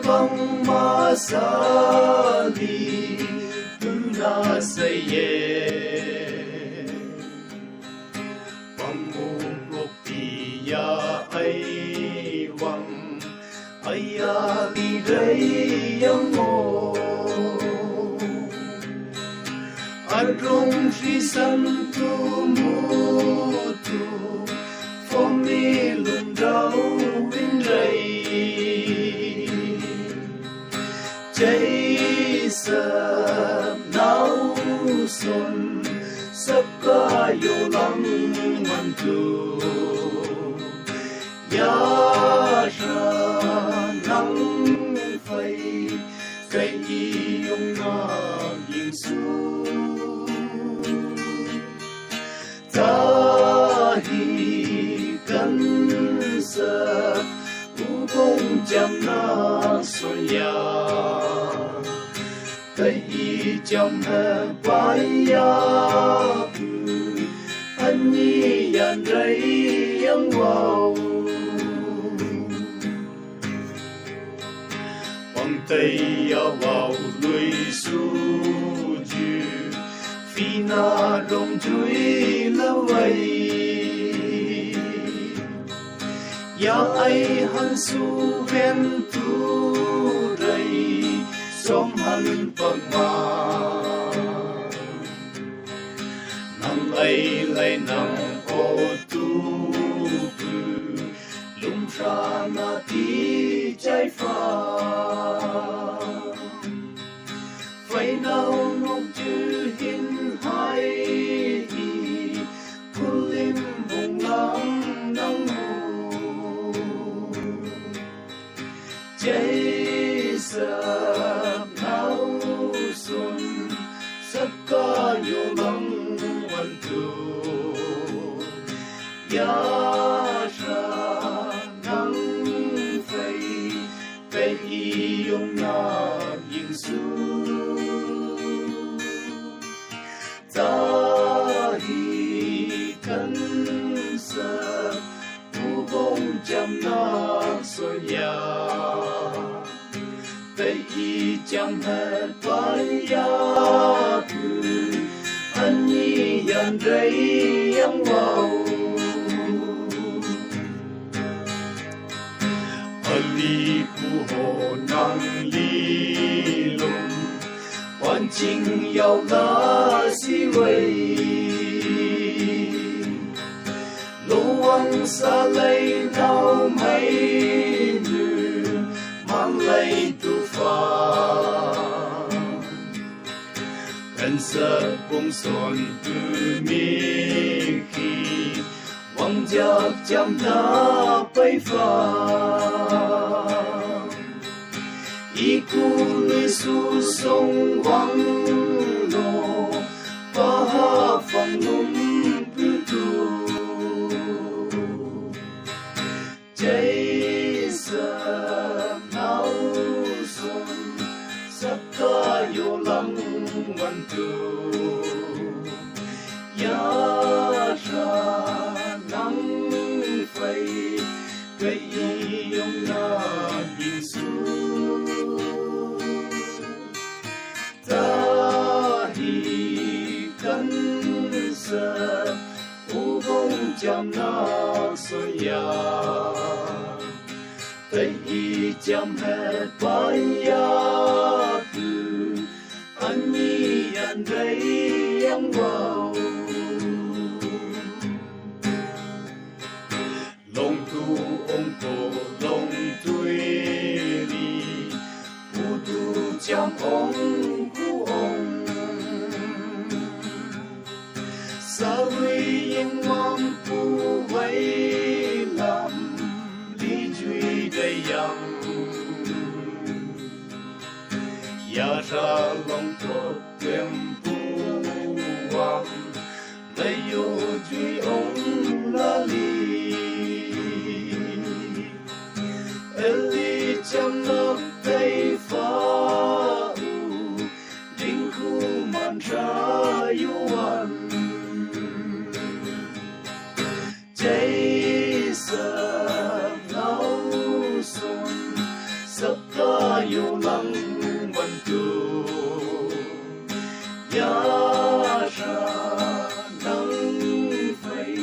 phong masali tuna saye pamukopia ai wang aya li rei yang mo arong si santu mutu fomi lung rau vinh rei cháy sập náo xuân sắp ca yêu lắng ngoan tu ya ra nắng phai cây yêu na yên su ta hi căn sập u bông chăm na xuân ya cây chăm hè bay ya anh nhi dàn rây yang vào bằng tay vào lưới su chư phi na rong chui lâu vậy ya ai han su ven tu rây som han pag ma nang ai lai nang o tu lung ra na ti chai pha phai nau nong chư hin hai pulim bung nang nang cháy sập náo xuân sắp ca yêu lắng ngoan tu ya ra nắng phai cây yêu na yên su ta hi căn sập u bông chăm na xuân ya cây chăm hết bay ya tu anh nhi dàn rây yang vào ali pu ho nang li lung quan chính yêu la si wei luang sa lei nau mai nu mang lei tu fa cần sợ bông son tu mi khi vang giặc chăm ta bay pha iku ni su sông vang lo pa phong num tu cháy sập náo xuân sắp ca yêu lắng ngoan tu ya ra nắng phai cây yêu na yên su ta hi căn sập u bông chăm na xuân ya cây chăm hết bay ya tu anh nhi dàn rây yang vào lòng tu ông cổ lòng tuy đi u tu chăm ông cu ông sa huy yên mang tu vây làm lý duy đầy yang ya ra lòng tốt em pu wang lấy yêu duy ông la li eli chăm nấp tay pha đinh khu man ra yuan cháy sập náo xuân sắc ca yêu lăng văn tu ya ra nắng phây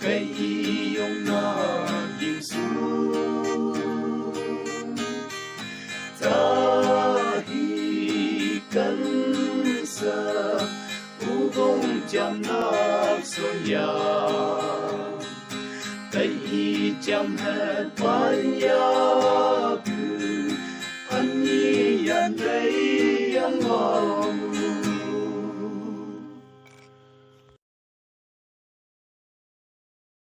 cây yêu na yên su ta hi cân sa u công chăm nát xuân ya cây chăm hết ban ya cứ anh nhi anh đây anh ngọc